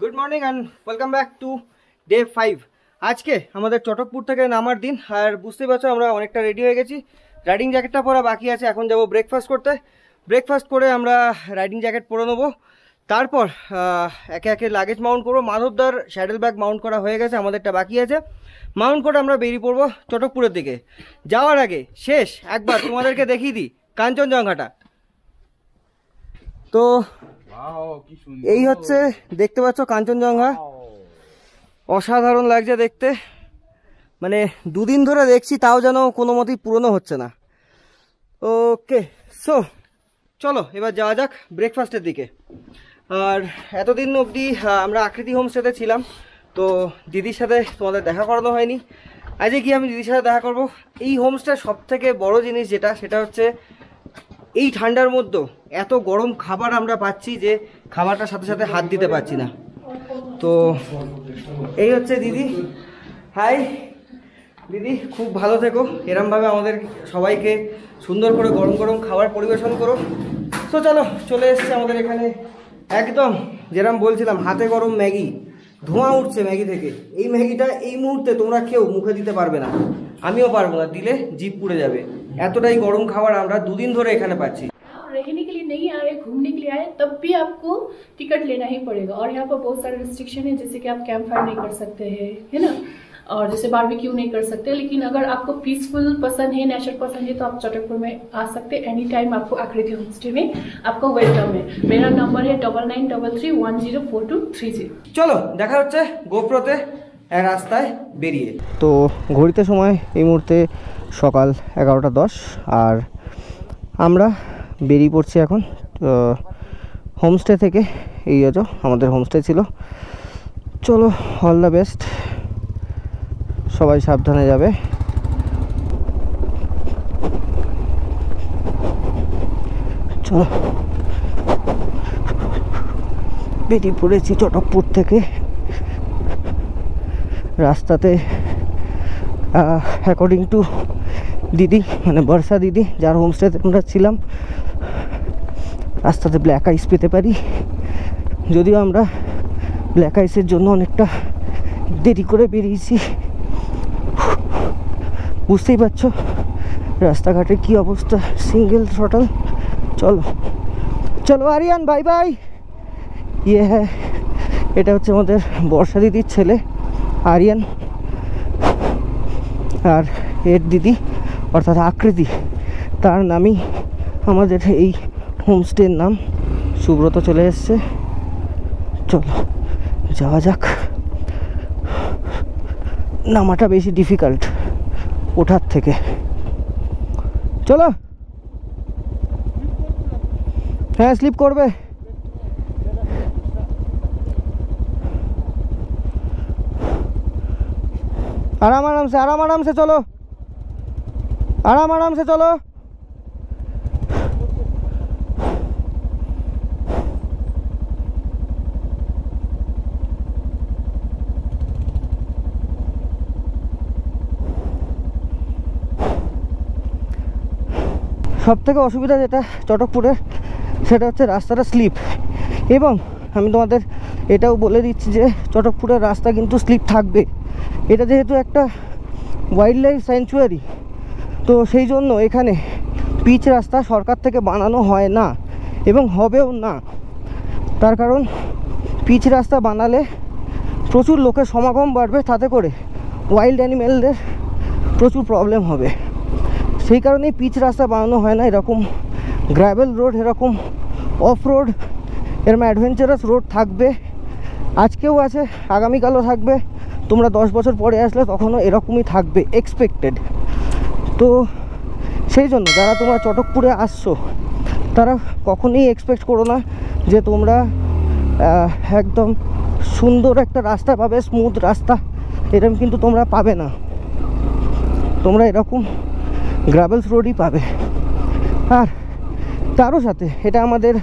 Good morning and welcome back to day 5। আজকে আমাদের চটকপুর থেকে নামার দিন, আর বুঝতেই পারছো আমরা অনেকটা রেডি হয়ে গেছি। রাইডিং জ্যাকেটটা পরা বাকি আছে, এখন যাব ব্রেকফাস্ট করতে। ব্রেকফাস্ট করে আমরা রাইডিং জ্যাকেট পরে নেবো, তারপর একে একে লাগেজ মাউন্ট করবো। মাধবদার স্যাডেল ব্যাগ মাউন্ট করা হয়ে গেছে, আমাদেরটা বাকি আছে। মাউন্ট করে আমরা বেরিয়ে পড়বো চটকপুরের দিকে। যাওয়ার আগে শেষ একবার তোমাদেরকে দেখিয়ে দিই কাঞ্চনজঙ্ঘাটা। তো এই হচ্ছে, দেখতে পাচ্ছ কাঞ্চনজঙ্ঘা, অসাধারণ লাগছে দেখতে। মানে দুদিন ধরে দেখছি, তাও যেন কোনো মতেই পুরনো হচ্ছে না। ওকে, সো চলো এবার যাওয়া যাক ব্রেকফাস্টের দিকে। আর এতদিন অবধি আমরা আকৃতি হোমস্টেতে ছিলাম, তো দিদির সাথে তোমাদের দেখা করানো হয়নি। আজকে কি আমি দিদির সাথে দেখা করব। এই হোমস্টের সব থেকে বড় জিনিস সেটা হচ্ছে এই ঠান্ডার মধ্যে এত গরম খাবার আমরা পাচ্ছি যে খাবারটার সাথে সাথে হাত দিতে পারছি না। তো এই হচ্ছে দিদি। হাই দিদি, খুব ভালো থেকো, এরমভাবে আমাদের সবাইকে সুন্দর করে গরম গরম খাবার পরিবেশন করো। তো চলো, চলে এসছে আমাদের এখানে একদম যেরকম বলছিলাম হাতে গরম ম্যাগি, ধোঁয়া উঠছে ম্যাগি থেকে। এই ম্যাগিটা এই মুহূর্তে তোমরা কেউ মুখে দিতে পারবে না, আমিও পারবো না, দিলে জিভ পুড়ে যাবে। এতটাই গরম খাবার আমরা দুদিন ধরে এখানে পাচ্ছি। रहने के लिए नहीं आए, घूमने के लिए आए, तब भी आपको टिकट लेना ही पड़ेगा। और यहाँ पर बहुत सारे रिस्ट्रिक्शन है, जैसे कि आप कैंप फायर नहीं कर सकते हैं, है ना, और जैसे बारबेक्यू नहीं कर सकते। लेकिन अगर आपको पीसफुल पसंद है, नेचर पसंद है, तो आप चटकपुर में आ सकते हैं। एनी टाइम आपको आकृति होमस्टे में आपका वेलकम है। मेरा नंबर है 9933104230। চলো দেখা হচ্ছে গোপ্রোতে রাস্তায় বেরিয়ে। তো ঘড়িতে সময় এই মুহূর্তে সকাল 11টা 10, আর আমরা বেরিয়ে পড়ছি এখন হোমস্টে থেকে। এই যে আমাদের হোমস্টে ছিল। চলো, অল দ্য বেস্ট, সবাই সাবধানে যাবে। চলো, বেরিয়ে পড়েছি চটকপুর থেকে। রাস্তাতে অ্যাকর্ডিং টু দিদি, মানে বর্ষা দিদি, যার হোমস্টেতে আমরা ছিলাম, রাস্তাতে ব্ল্যাক আইস পেতে পারি। যদিও আমরা ব্ল্যাক আইসের জন্য অনেকটা দেরি করে বেরিয়েছি। বুঝতেই পারছো রাস্তাঘাটের কি অবস্থা, সিঙ্গেল থ্রটল। চলো চলো আরিয়ান, বাই বাই। ইয়ে হ্যাঁ, এটা হচ্ছে আমাদের বর্ষা দিদির ছেলে আরিয়ান, আর এর দিদি অর্থাৎ আকৃতি, তার নামই আমাদের এই হোমস্টের নাম। সুব্রত চলে এসছে, চলো যাওয়া যাক। নামাটা বেশি ডিফিকাল্ট ওঠার থেকে। চলো, হ্যাঁ স্লিপ করবে। আরাম আরামসে, আরাম আরামসে চলো, আরাম আরামসে চলো। সব থেকে অসুবিধা যেটা চটকপুরের, সেটা হচ্ছে রাস্তাটা স্লিপ। এবং আমি তোমাদের এটাও বলে দিচ্ছি যে চটকপুরের রাস্তা কিন্তু স্লিপ থাকবে। এটা যেহেতু একটা ওয়াইল্ড লাইফ স্যাংচুয়ারি, তো সেই জন্য এখানে পিচ রাস্তা সরকার থেকে বানানো হয় না এবং হবেও না। তার কারণ পিচ রাস্তা বানালে প্রচুর লোকের সমাগম বাড়বে, তাতে করে ওয়াইল্ড অ্যানিমেলদের প্রচুর প্রবলেম হবে। সেই কারণেই পিচ রাস্তা বানানো হয় না। এরকম গ্র্যাভেল রোড, এরকম অফ রোড, এরকম অ্যাডভেঞ্চারাস রোড থাকবে। আজকেও আছে, আগামীকালও থাকবে। তোমরা 10 বছর পরে আসলে তখনও এরকমই থাকবে, এক্সপেক্টেড। তো সেই জন্য যারা তোমরা চটকপুরে আসছো, তারা কখনোই এক্সপেক্ট করো না যে তোমরা একদম সুন্দর একটা রাস্তা পাবে, স্মুথ রাস্তা। এরকম কিন্তু তোমরা পাবে না, তোমরা এরকম গ্রাভেলস রোডই পাবে। আর তারও সাথে এটা আমাদের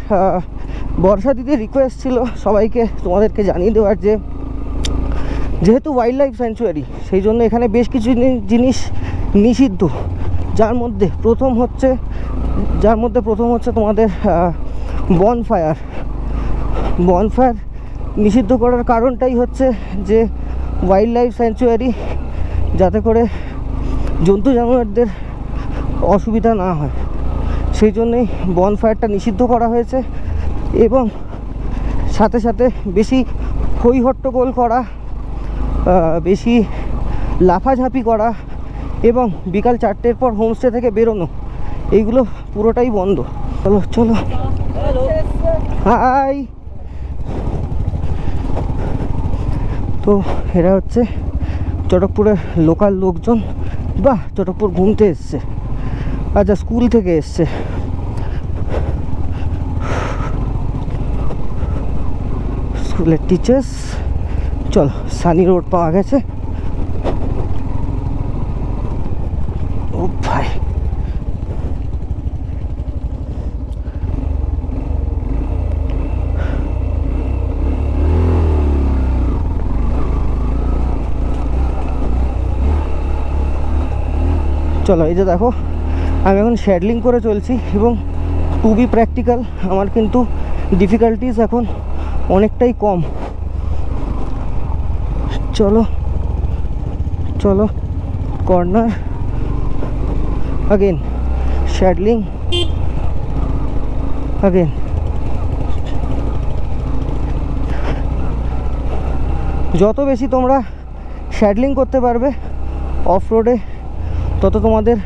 বর্ষা দিদির রিকোয়েস্ট ছিল সবাইকে তোমাদেরকে জানিয়ে দেওয়ার যে যেহেতু ওয়াইল্ড লাইফ স্যাংচুয়ারি, সেই জন্য এখানে বেশ কিছু জিনিস নিষিদ্ধ। যার মধ্যে প্রথম হচ্ছে তোমাদের বনফায়ার নিষিদ্ধ করার কারণটাই হচ্ছে যে ওয়াইল্ড লাইফ স্যাংচুয়ারি, যাতে করে জন্তু জানোয়ারদের অসুবিধা না হয়, সেই জন্যই বনফায়ারটা নিষিদ্ধ করা হয়েছে। এবং সাথে সাথে বেশি হই হট্টগোল করা, বেশি লাফাঝাঁপি করা এবং বিকাল 4টের পর হোমস্টে থেকে বেরোনো, এইগুলো পুরোটাই বন্ধ। চলো চলো, হাই। তো এরা হচ্ছে চটকপুরের লোকাল লোকজন। বাহ, চটকপুর ঘুমতে এসছে, আচ্ছা স্কুল থেকে এসছে। স্কুলের টিচার্স। চলো, সানি রোড পাওয়া গেছে। ও ভাই, চলো এই যে দেখো, আমি এখন শ্যাডলিং করে চলছি এবং টু বি প্র্যাকটিক্যাল, আমার কিন্তু ডিফিকাল্টিস এখন অনেকটাই কম। চলো চলো, কর্নার, अगेन শ্যাডলিং, अगेन। যত বেশি তোমরা শ্যাডলিং করতে পারবে অফ রোডে, তত তোমাদের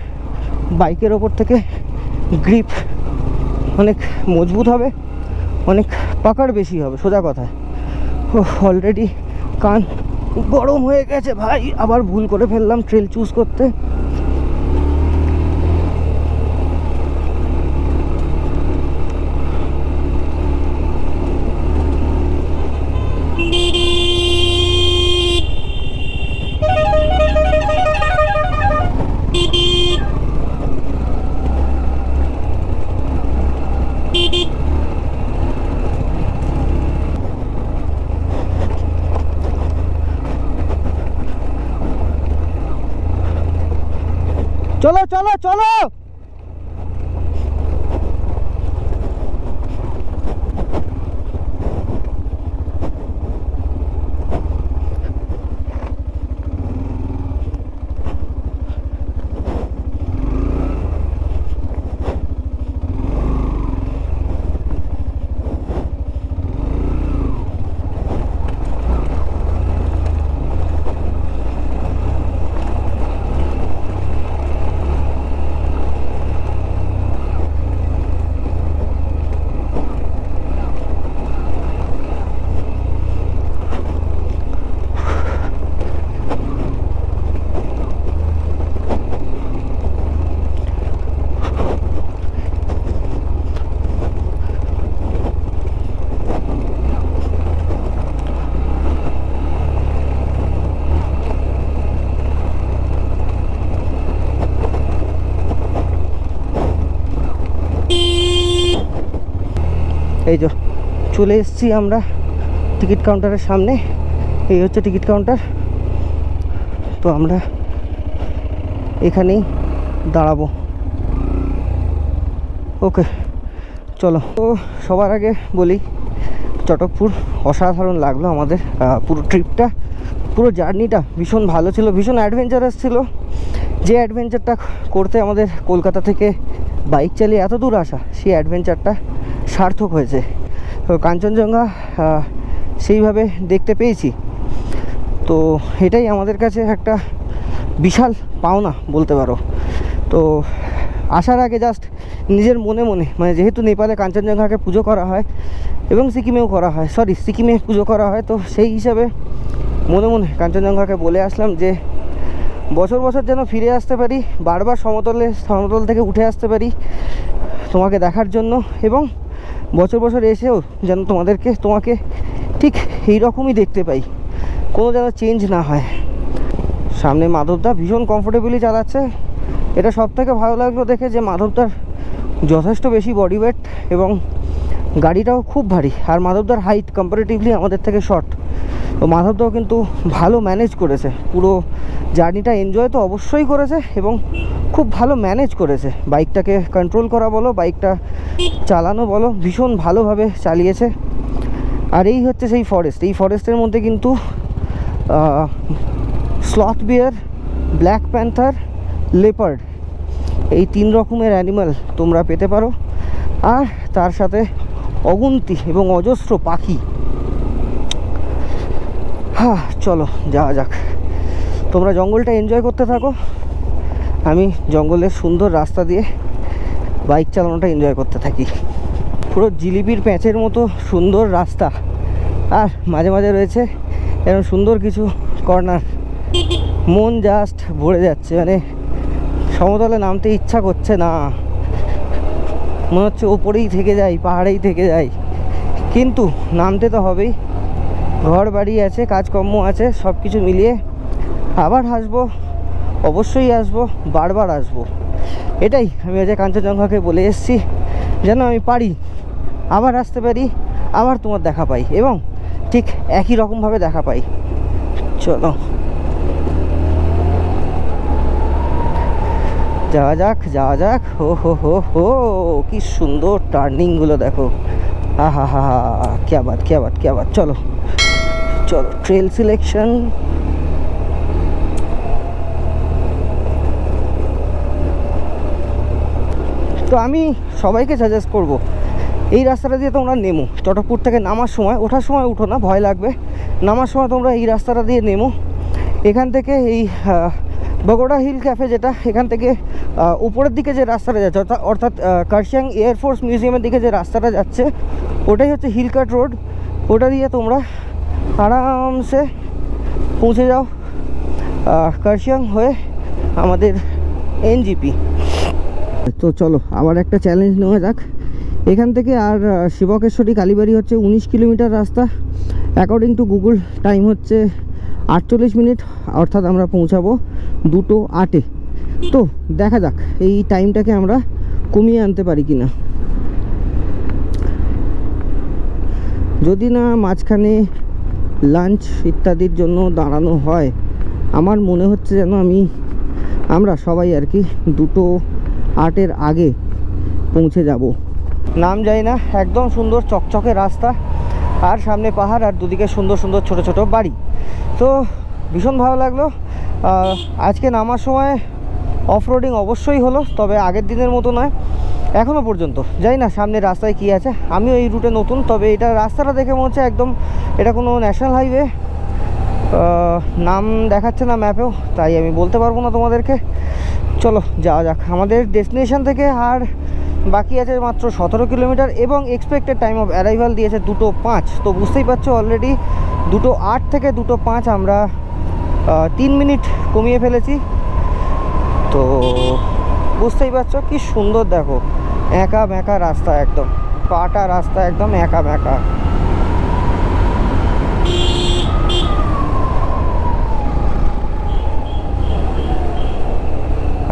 বাইকের ওপর থেকে গ্রিপ অনেক মজবুত হবে, অনেক পাকার বেশি হবে, সোজা কথায়। অলরেডি কান গরম হয়ে গেছে ভাই, আবার ভুল করে ফেললাম ট্রেল চুজ করতে। চলো চলো চলো, এই যে চলে এসেছি আমরা টিকিট কাউন্টারের সামনে। এই হচ্ছে টিকিট কাউন্টার, তো আমরা এখানেই দাঁড়াবো। ওকে চলো। তো সবার আগে বলি, চটকপুর অসাধারণ লাগলো আমাদের পুরো ট্রিপটা, পুরো জার্নিটা ভীষণ ভালো ছিল, ভীষণ অ্যাডভেঞ্চারাস ছিল। যে অ্যাডভেঞ্চারটা করতে আমাদের কলকাতা থেকে বাইক চালিয়ে এত দূর আসা, সেই অ্যাডভেঞ্চারটা সার্থক হয়েছে। তো কাঞ্চনজঙ্ঘা সেইভাবে দেখতে পেয়েছি, তো এটাই আমাদের কাছে একটা বিশাল পাওনা বলতে পারো। তো আসার আগে জাস্ট নিজের মনে মনে, মানে যেহেতু নেপালে কাঞ্চনজঙ্ঘাকে পুজো করা হয় এবং সিকিমেও করা হয়, সিকিমে পুজো করা হয়, তো সেই হিসাবে মনে মনে কাঞ্চনজঙ্ঘাকে বলে আসলাম যে বছর বছর যেন ফিরে আসতে পারি, বারবার সমতল থেকে উঠে আসতে পারি তোমাকে দেখার জন্য, এবং বছর বছর এসেও যেন তোমাকে ঠিক এই রকমই দেখতে পাই, কোনো যেন চেঞ্জ না হয়। সামনে মাধবদা ভীষণ কমফোর্টেবলি চালাচ্ছে, এটা সব থেকে ভালো লাগলো দেখে যে মাধবদার যথেষ্ট বেশি বডি ওয়েট এবং গাড়িটাও খুব ভারী, আর মাধবদার হাইট কম্পারেটিভলি আমাদের থেকে শর্ট। তো মাধবদাও কিন্তু ভালো ম্যানেজ করেছে, পুরো জার্নিটা এনজয় তো অবশ্যই করেছে এবং খুব ভালো ম্যানেজ করেছে, বাইকটাকে কন্ট্রোল করা বলো, বাইকটা চালানো বলো, ভীষণ ভালোভাবে চালিয়েছে। আর এই হচ্ছে সেই ফরেস্ট। এই ফরেস্টের মধ্যে কিন্তু স্লথ বিয়ার, ব্ল্যাক প্যান্থার, লেপার্ড, এই 3 রকমের অ্যানিমাল তোমরা পেতে পারো। আর তার সাথে অগুন্তি এবং অজস্র পাখি। হ্যাঁ, চলো যাওয়া যাক। তোমরা জঙ্গলটা এনজয় করতে থাকো, আমি জঙ্গলের সুন্দর রাস্তা দিয়ে বাইক চালানোটা এনজয় করতে থাকি। পুরো জিলিপির প্যাঁচের মতো সুন্দর রাস্তা, আর মাঝে মাঝে রয়েছে এরকম সুন্দর কিছু কর্নার। মন জাস্ট ভরে যাচ্ছে, মানে সমতলে নামতে ইচ্ছা করছে না, মনে হচ্ছে ওপরেই থেকে যাই, পাহাড়েই থেকে যাই, কিন্তু নামতে তো হবেই। ঘর বাড়ি আছে, কাজকর্ম আছে, সব কিছু মিলিয়ে আবার আসবো, অবশ্যই আসবো, বারবার আসবো। এটাই আমি আজ কাঞ্চনজঙ্ঘাকে বলে এসেছি, যেন আমি পারি আবার আসতে পারি, আবার তোমার দেখা পাই এবং ঠিক একই রকমভাবে দেখা পাই। চলো যাওয়া যাক, যাওয়া যাক। হো হো হো হো, কি সুন্দর টার্নিংগুলো দেখো। আহা হা হা, ক্যা বাত ক্যা বাত ক্যা বাত। চলো চলো, ট্রেল সিলেকশন। তো আমি সবাইকে সাজেস্ট করব, এই রাস্তাটা দিয়ে তোমরা নেমো। চটকপুর থেকে নামার সময়, ওঠার সময় উঠো না, ভয় লাগবে। নামার সময় তোমরা এই রাস্তাটা দিয়ে নেমো। এখান থেকে এই বগোড়া হিল ক্যাফে, যেটা এখান থেকে উপরের দিকে যে রাস্তাটা যাচ্ছে, অর্থাৎ কার্শিয়াং এয়ারফোর্স মিউজিয়ামের দিকে যে রাস্তাটা যাচ্ছে, ওটাই হচ্ছে হিল কাট রোড। ওটা দিয়ে তোমরা আরামসে পৌঁছে যাও কার্শিয়াং হয়ে আমাদের এনজিপি। তো চলো আবার একটা চ্যালেঞ্জ নেওয়া যাক। এখান থেকে আর শিবকেশ্বরী কালীবাড়ি হচ্ছে 19 কিলোমিটার রাস্তা। অ্যাকর্ডিং টু গুগল টাইম হচ্ছে 48 মিনিট, অর্থাৎ আমরা পৌঁছাবো 2:08-এ। তো দেখা যাক এই টাইমটাকে আমরা কমিয়ে আনতে পারি কি না। যদি না মাঝখানে লাঞ্চ ইত্যাদির জন্য দাঁড়ানো হয়, আমার মনে হচ্ছে যেন আমরা সবাই আর কি 2:08-এর আগে পৌঁছে যাব। নাম যাই না, একদম সুন্দর চকচকে রাস্তা, আর সামনে পাহাড়, আর দুদিকে সুন্দর সুন্দর ছোট ছোট বাড়ি। তো ভীষণ ভালো লাগলো। আজকে নামার সময় অফরোডিং অবশ্যই হলো, তবে আগের দিনের মতো নয় এখনও পর্যন্ত। জানি না সামনে রাস্তায় কী আছে, আমিও এই রুটে নতুন, তবে এটা রাস্তাটা দেখে মনে হচ্ছে একদম এটা কোনো ন্যাশনাল হাইওয়ে। নাম দেখাচ্ছে না ম্যাপেও, তাই আমি বলতে পারবো না তোমাদেরকে। চলো যাওয়া যাক। আমাদের ডেস্টিনেশন থেকে আর বাকি আছে মাত্র 17 কিলোমিটার এবং এক্সপেক্টেড টাইম অফ অ্যারাইভাল দিয়েছে 2:05। তো বুঝতেই পারছো অলরেডি 2:08 থেকে 2:05 আমরা 3 মিনিট কমিয়ে ফেলেছি। তো বুঝতেই পারছো কি সুন্দর দেখো, একা বেঁকা রাস্তা, একদম কাটা রাস্তা, একদম একা বেঁকা।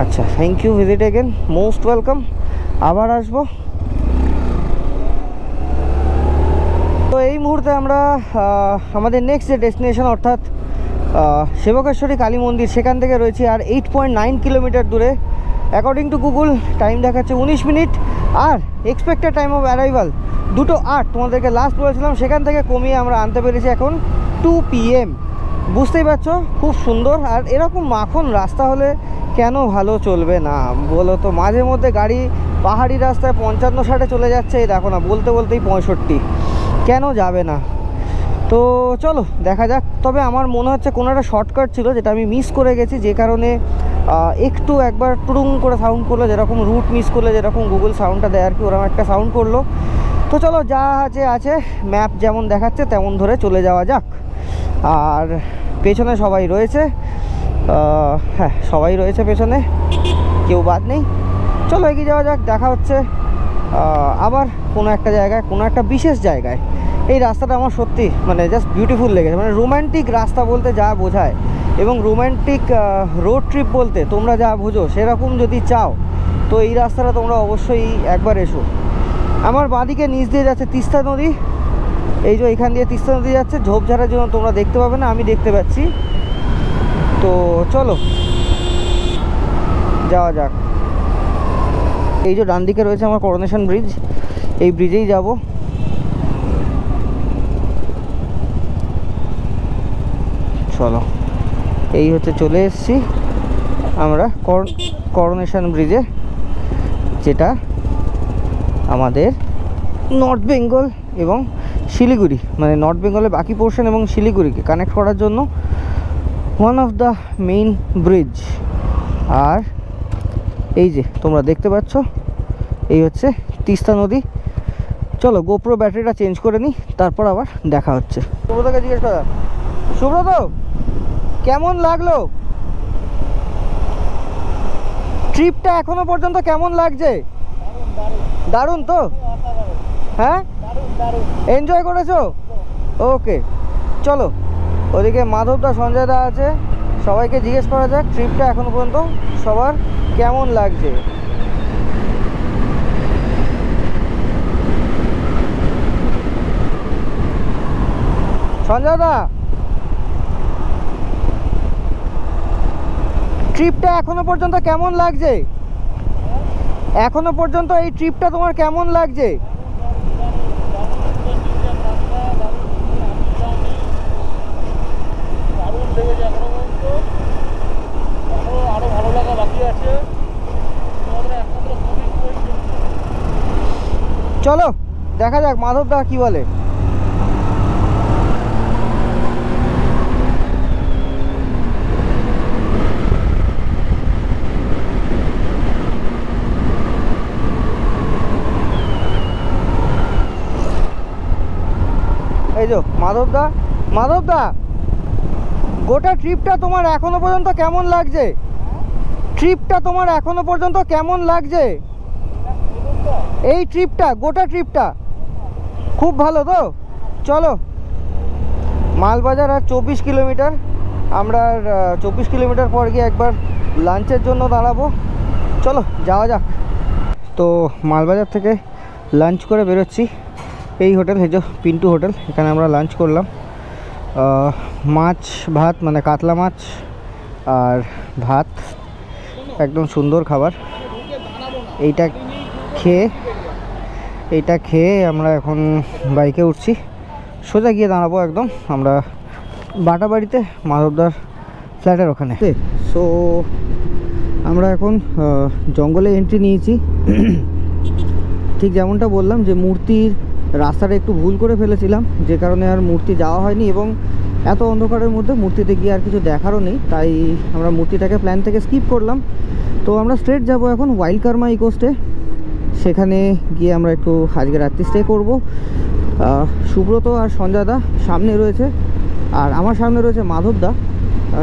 আচ্ছা, thank you, visit again, most welcome, আবার আসবো। তো এই মুহূর্তে আমরা আমাদের নেক্সট যে ডেস্টিনেশন, অর্থাৎ শিবকেশ্বরী কালী মন্দির, সেখান থেকে রয়েছে আর 8.9 কিলোমিটার দূরে। অ্যাকর্ডিং টু গুগল টাইম দেখাচ্ছে 19 মিনিট, আর এক্সপেক্টেড টাইম অফ অ্যারাইভাল 2:08। তোমাদেরকে লাস্ট বলেছিলাম, সেখান থেকে কমিয়ে আমরা আনতে পেরেছি এখন 2 PM। বুঝতেই পারছো খুব সুন্দর। আর এরকম মাখন রাস্তা হলে কেন ভালো চলবে না বলো তো? মাঝে মধ্যে গাড়ি পাহাড়ি রাস্তায় 55-60-এ চলে যাচ্ছে, এই দেখো না, বলতে বলতেই 65, কেন যাবে না? তো চলো দেখা যাক। তবে আমার মনে হচ্ছে কোনো একটা শর্টকাট ছিল যেটা আমি মিস করে গেছি, যে কারণে একটু একবার টুরুং করে সাউন্ড করলো, যেরকম রুট মিস করলে যেরকম গুগল সাউন্ডটা দেয় আর কি, ওরকম একটা সাউন্ড করলো। তো চলো, যা আছে ম্যাপ যেমন দেখাচ্ছে তেমন ধরে চলে যাওয়া যাক। আর পেছনে সবাই রয়েছে, হ্যাঁ সবাই রয়েছে পেছনে, কেউ বাদ নেই। চলো এগিয়ে যাওয়া যাক। দেখা হচ্ছে আবার কোনো একটা জায়গায়, কোনো একটা বিশেষ জায়গায়। এই রাস্তাটা আমার সত্যি মানে জাস্ট বিউটিফুল লেগেছে। মানে রোম্যান্টিক রাস্তা বলতে যা বোঝায়, এবং রোম্যান্টিক রোড ট্রিপ বলতে তোমরা যা বোঝো, সেরকম যদি চাও তো এই রাস্তাটা তোমরা অবশ্যই একবার এসো। আমার বাঁদিকে নিচ দিয়ে যাচ্ছে তিস্তা নদী, এই যে এখান দিয়ে তিস্তা নদী যাচ্ছে। ঝোপঝাড়ের জন্য তোমরা দেখতে পাবে না, আমি দেখতে পাচ্ছি। তো চলো যাওয়া যাক। এই যে ডান দিকে রয়েছে আমার করোনেশন ব্রিজ, এই ব্রিজেই যাব। চলো, এই হচ্ছে চলে এসেছি আমরা করোনেশন ব্রিজে, যেটা আমাদের নর্থ বেঙ্গল এবং শিলিগুড়ি, মানে নর্থ বেঙ্গলের বাকি পোর্শন এবং শিলিগুড়িকে কানেক্ট করার জন্য one of the main bridge. আর এই যে তোমরা দেখতে পাচ্ছ, এই হচ্ছে তিস্তা নদী। চলো গোপ্রো ব্যাটারিটা চেঞ্জ করে নিই, তারপর আবার দেখা হচ্ছে। সুব্রতকে জিজ্ঞেস করা, সুব্রত কেমন লাগলো ট্রিপটা এখনো পর্যন্ত, কেমন লাগছে? দারুণ তো, হ্যাঁ এনজয় করেছো? ওকে চলো, ওদিকে মাধবদা সঞ্জয়দা আছে, সবাইকে জিজ্ঞেস করা যাক ট্রিপটা এখনো পর্যন্ত সবার কেমন লাগছে। সঞ্জয়দা, ট্রিপটা এখনো পর্যন্ত কেমন লাগছে? এখনো পর্যন্ত এই ট্রিপটা তোমার কেমন লাগছে? চলো দেখা যাক মাধবদা কি বলে। এই যে মাধবদা গোটা ট্রিপটা তোমার এখনো পর্যন্ত কেমন লাগছে? ট্রিপটা তোমার এখনো পর্যন্ত কেমন লাগছে? এই ট্রিপটা, গোটা ট্রিপটা খুব ভালো তো? চলো, মালবাজার আর 24 কিলোমিটার, আমরা 24 কিলোমিটার পর গিয়ে একবার লাঞ্চের জন্য দাঁড়াবো। চলো যাওয়া যাক। তো মালবাজার থেকে লাঞ্চ করে বেরোচ্ছি, এই হোটেল, এই যে পিন্টু হোটেল, এখানে আমরা লাঞ্চ করলাম। মাছ ভাত, মানে কাতলা মাছ আর ভাত, একদম সুন্দর খাবার। এইটা খেয়ে আমরা এখন বাইকে উঠছি, সোজা গিয়ে দাঁড়াবো একদম আমরা বাটাবাড়িতে, মাধবদার ফ্ল্যাটের ওখানে। সো আমরা এখন জঙ্গলে এন্ট্রি নিয়েছি। ঠিক যেমনটা বললাম যে মূর্তির রাস্তাটা একটু ভুল করে ফেলেছিলাম, যে কারণে আর মূর্তি যাওয়া হয়নি, এবং এত অন্ধকারের মধ্যে মূর্তিতে গিয়ে আর কিছু দেখারও নেই, তাই আমরা মূর্তিটাকে প্ল্যান থেকে স্কিপ করলাম। তো আমরা স্ট্রেট যাব এখন ওয়াইল্ড কার্মা ইকোস্টে, সেখানে গিয়ে আমরা একটু আজকে রাত্রি স্টে করব। সুব্রত আর সঞ্জয়দা সামনে রয়েছে, আর আমার সামনে রয়েছে মাধবদা।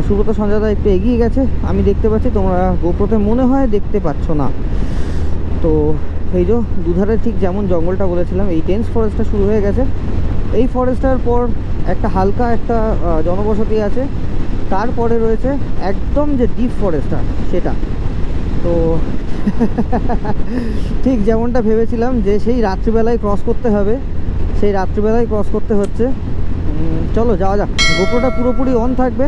সুব্রত সঞ্জয়দা একটু এগিয়ে গেছে, আমি দেখতে পাচ্ছি, তোমরা গোপ্রোতে মনে হয় দেখতে পাচ্ছ না। তো এই যে দুধারে ঠিক যেমন জঙ্গলটা বলেছিলাম, এই ডেন্স ফরেস্টটা শুরু হয়ে গেছে। এই ফরেস্টটার পর একটা হালকা একটা জনবসতি আছে, তারপরে রয়েছে একদম যে ডিপ ফরেস্টটা সেটা। তো ঠিক যেমনটা ভেবেছিলাম যে সেই রাত্রিবেলায় ক্রস করতে হবে, সেই রাত্রিবেলায় ক্রস করতে হচ্ছে। চলো যাওয়া যাক। গোপ্রোটা পুরোপুরি অন থাকবে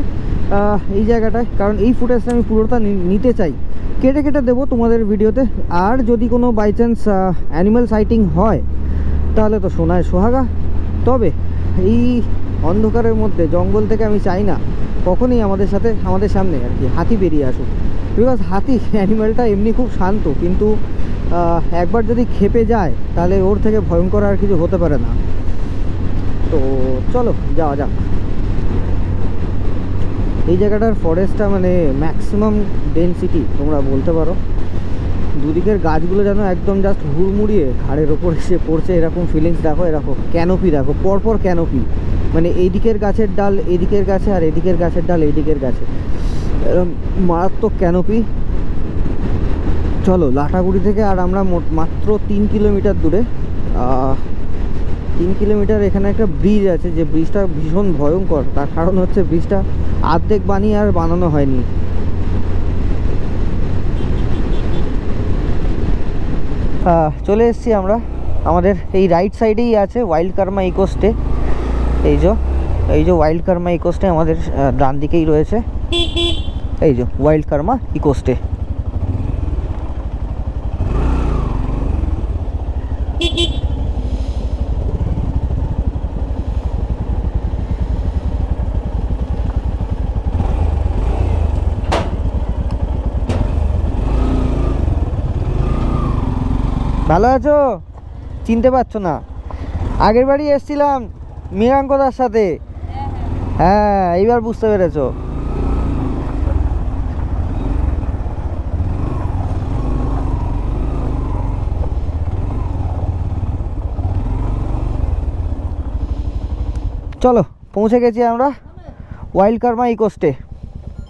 এই জায়গাটায়, কারণ এই ফুটেজটা আমি পুরোটা নিতে চাই। কেটে কেটে দেবো তোমাদের ভিডিওতে। আর যদি কোনো বাই চান্স অ্যানিম্যাল সাইটিং হয় তাহলে তো সোনায় সোহাগা। তবে এই অন্ধকারের মধ্যে জঙ্গল থেকে আমি চাই না কখনই আমাদের সামনে আর কি হাতি বেরিয়ে আসুক, বিকজ হাতি অ্যানিম্যালটা এমনি খুব শান্ত, কিন্তু একবার যদি খেপে যায় তাহলে ওর থেকে ভয়ঙ্কর আর কিছু হতে পারে না। তো চলো যাওয়া যাক। এই জায়গাটার ফরেস্টটা মানে ম্যাক্সিমাম ডেনসিটি তোমরা বলতে পারো। দুদিকের গাছগুলো যেন একদম জাস্ট হুড়মুড়িয়ে ঘাড়ের ওপর এসে পড়ছে, এরকম ফিলিংস। দেখো এরকম ক্যানোপি, দেখো পরপর ক্যানোপি, মানে এইদিকের গাছের ডাল এদিকের গাছে, আর এদিকের গাছের ডাল এইদিকের গাছে, এরকম মারাত্মক ক্যানোপি। চলো লাটাগুড়ি থেকে আর আমরা মাত্র 3 কিলোমিটার দূরে। 3 কিলোমিটার এখানে একটা ব্রিজ আছে, যে ব্রিজটা ভীষণ ভয়ঙ্কর। তার কারণ হচ্ছে ব্রিজটা অর্ধেক বানিয়ে আর বানানো হয়নি। চলে এসেছি আমরা, আমাদের এই রাইট সাইডেই আছে ওয়াইল্ড কার্মা ইকোস্টে। এই যে ওয়াইল্ড কার্মা ইকোস্টে আমাদের ডান দিকেই রয়েছে, এই যে ওয়াইল্ড কার্মা ইকোস্টে। ভালো আছো? চিনতে পারছো না? আগের বাড়ি এসেছিলাম মীরাঙ্কদার সাথে। হ্যাঁ, এইবার বুঝতে পেরেছো। চলো, পৌঁছে গেছি আমরা ওয়াইল্ড কার্মা ইকো স্টে।